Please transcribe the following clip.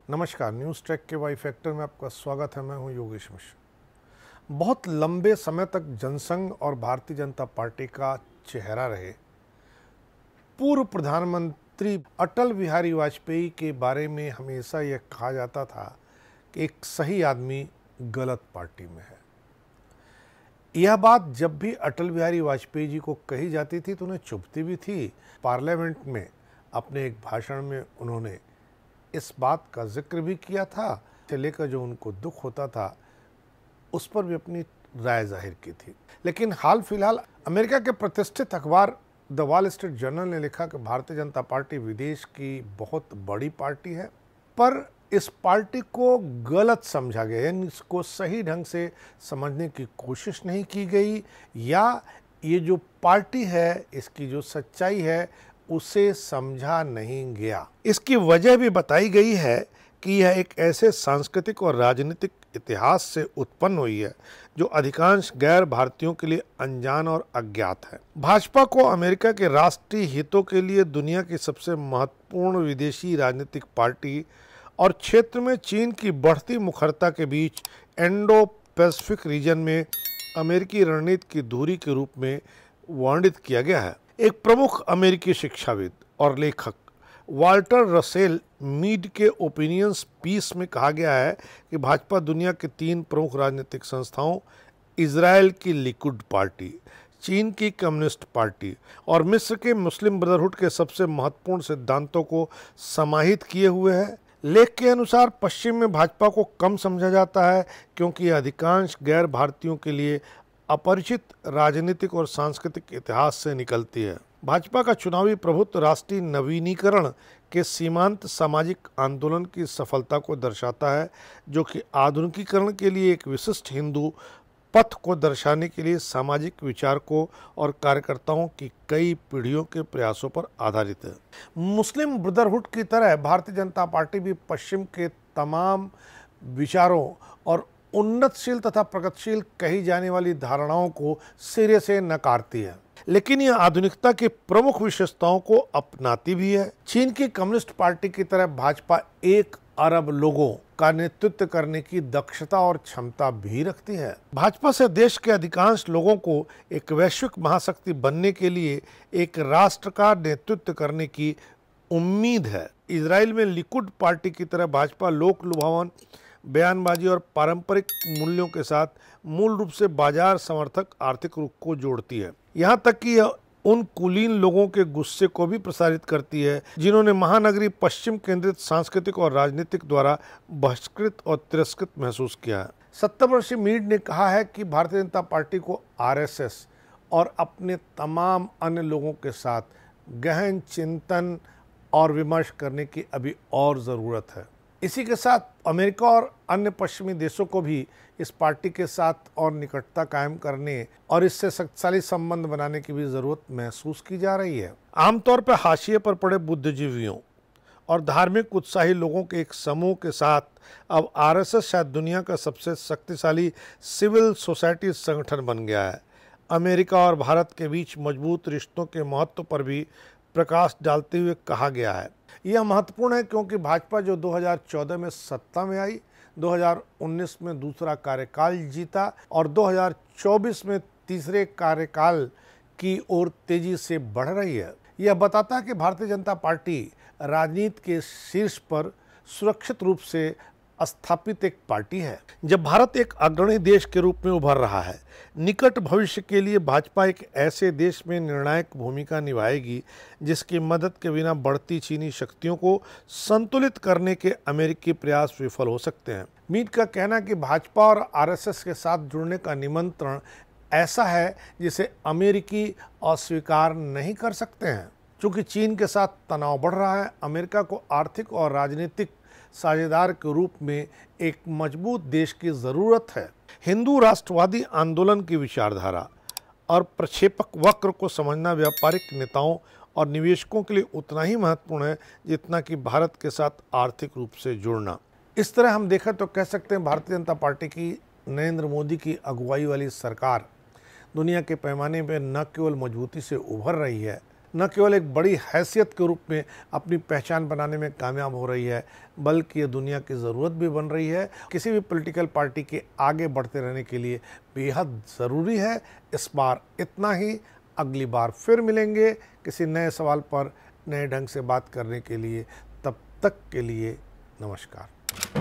नमस्कार, news track के Y factor में आपका स्वागत है। मैं हूं योगेश मिश्र। बहुत लंबे समय तक जनसंघ और भारतीय जनता पार्टी का चेहरा रहे पूर्व प्रधानमंत्री अटल बिहारी वाजपेयी के बारे में हमेशा यह कहा जाता था कि एक सही आदमी गलत पार्टी में है। यह बात जब भी अटल बिहारी वाजपेयी जी को कही जाती थी तो उन्हें चुभती भी थी। पार्लियामेंट में अपने एक भाषण में उन्होंने इस बात का जिक्र भी किया था, से लेकर जो उनको दुख होता था उस पर भी अपनी राय जाहिर की थी। लेकिन हाल फिलहाल अमेरिका के प्रतिष्ठित अखबार द वॉल स्ट्रीट जर्नल ने लिखा कि भारतीय जनता पार्टी विदेश की बहुत बड़ी पार्टी है, पर इस पार्टी को गलत समझा गया, यानी इसको सही ढंग से समझने की कोशिश नहीं की गई, या ये जो पार्टी है इसकी जो सच्चाई है उसे समझा नहीं गया। इसकी वजह भी बताई गई है कि यह एक ऐसे सांस्कृतिक और राजनीतिक इतिहास से उत्पन्न हुई है जो अधिकांश गैर भारतीयों के लिए अनजान और अज्ञात है। भाजपा को अमेरिका के राष्ट्रीय हितों के लिए दुनिया की सबसे महत्वपूर्ण विदेशी राजनीतिक पार्टी और क्षेत्र में चीन की बढ़ती मुखरता के बीच इंडो पैसिफिक रीजन में अमेरिकी रणनीति की धुरी के रूप में वर्णित किया गया है। एक प्रमुख अमेरिकी शिक्षाविद और लेखक वाल्टर रसेल मीड के ओपिनियंस पीस में कहा गया है कि भाजपा दुनिया के तीन प्रमुख राजनीतिक संस्थाओं इजराइल की लिकुड पार्टी, चीन की कम्युनिस्ट पार्टी और मिस्र के मुस्लिम ब्रदरहुड के सबसे महत्वपूर्ण सिद्धांतों को समाहित किए हुए है। लेख के अनुसार पश्चिम में भाजपा को कम समझा जाता है क्योंकि यह अधिकांश गैर भारतीयों के लिए अपरिचित राजनीतिक और सांस्कृतिक इतिहास से निकलती है। भाजपा का चुनावी प्रभुत्व राष्ट्रीय नवीनीकरण के सीमांत सामाजिक आंदोलन की सफलता को दर्शाता है, जो कि आधुनिकीकरण के लिए एक विशिष्ट हिंदू पथ को दर्शाने के लिए सामाजिक विचारकों और कार्यकर्ताओं की कई पीढ़ियों के प्रयासों पर आधारित है। मुस्लिम ब्रदरहुड की तरह भारतीय जनता पार्टी भी पश्चिम के तमाम विचारों और उन्नतशील तथा प्रगतिशील कही जाने वाली धारणाओं को सिरे से नकारती है, लेकिन यह आधुनिकता की प्रमुख विशेषताओं को अपनाती भी है। चीन की कम्युनिस्ट पार्टी की तरह भाजपा 1 अरब लोगों का नेतृत्व करने की दक्षता और क्षमता भी रखती है। भाजपा से देश के अधिकांश लोगों को एक वैश्विक महाशक्ति बनने के लिए एक राष्ट्र का नेतृत्व करने की उम्मीद है। इजराइल में लिकुड पार्टी की तरह भाजपा लोक लुभावन बयानबाजी और पारंपरिक मूल्यों के साथ मूल रूप से बाजार समर्थक आर्थिक रुख को जोड़ती है। यहाँ तक कि यह उन कुलीन लोगों के गुस्से को भी प्रसारित करती है जिन्होंने महानगरी पश्चिम केंद्रित सांस्कृतिक और राजनीतिक द्वारा बहिष्कृत और तिरस्कृत महसूस किया है। 70 वर्षीय मीड ने कहा है कि भारतीय जनता पार्टी को आरएसएस और अपने तमाम अन्य लोगों के साथ गहन चिंतन और विमर्श करने की अभी और ज़रूरत है। इसी के साथ अमेरिका और अन्य पश्चिमी देशों को भी इस पार्टी के साथ और निकटता कायम करने और इससे शक्तिशाली संबंध बनाने की भी ज़रूरत महसूस की जा रही है। आमतौर पर हाशिए पर पड़े बुद्धिजीवियों और धार्मिक उत्साही लोगों के एक समूह के साथ अब आरएसएस शायद दुनिया का सबसे शक्तिशाली सिविल सोसाइटी संगठन बन गया है। अमेरिका और भारत के बीच मजबूत रिश्तों के महत्व पर भी प्रकाश डालते हुए कहा गया है। यह महत्वपूर्ण है क्योंकि भाजपा जो 2014 में सत्ता में आई, 2019 में दूसरा कार्यकाल जीता और 2024 में तीसरे कार्यकाल की ओर तेजी से बढ़ रही है। यह बताता है कि भारतीय जनता पार्टी राजनीति के शीर्ष पर सुरक्षित रूप से स्थापित एक पार्टी है। जब भारत एक अग्रणी देश के रूप में उभर रहा है, निकट भविष्य के लिए भाजपा एक ऐसे देश में निर्णायक भूमिका निभाएगी जिसकी मदद के बिना बढ़ती चीनी शक्तियों को संतुलित करने के अमेरिकी प्रयास विफल हो सकते हैं। मीड का कहना कि भाजपा और आरएसएस के साथ जुड़ने का निमंत्रण ऐसा है जिसे अमेरिकी अस्वीकार नहीं कर सकते हैं। चूँकि चीन के साथ तनाव बढ़ रहा है, अमेरिका को आर्थिक और राजनीतिक साझेदार के रूप में एक मजबूत देश की ज़रूरत है। हिंदू राष्ट्रवादी आंदोलन की विचारधारा और प्रक्षेपक वक्र को समझना व्यापारिक नेताओं और निवेशकों के लिए उतना ही महत्वपूर्ण है जितना कि भारत के साथ आर्थिक रूप से जुड़ना। इस तरह हम देखें तो कह सकते हैं भारतीय जनता पार्टी की नरेंद्र मोदी की अगुवाई वाली सरकार दुनिया के पैमाने पर न केवल मजबूती से उभर रही है न केवल एक बड़ी हैसियत के रूप में अपनी पहचान बनाने में कामयाब हो रही है, बल्कि ये दुनिया की ज़रूरत भी बन रही है। किसी भी पॉलिटिकल पार्टी के आगे बढ़ते रहने के लिए बेहद ज़रूरी है। इस बार इतना ही, अगली बार फिर मिलेंगे किसी नए सवाल पर नए ढंग से बात करने के लिए। तब तक के लिए नमस्कार।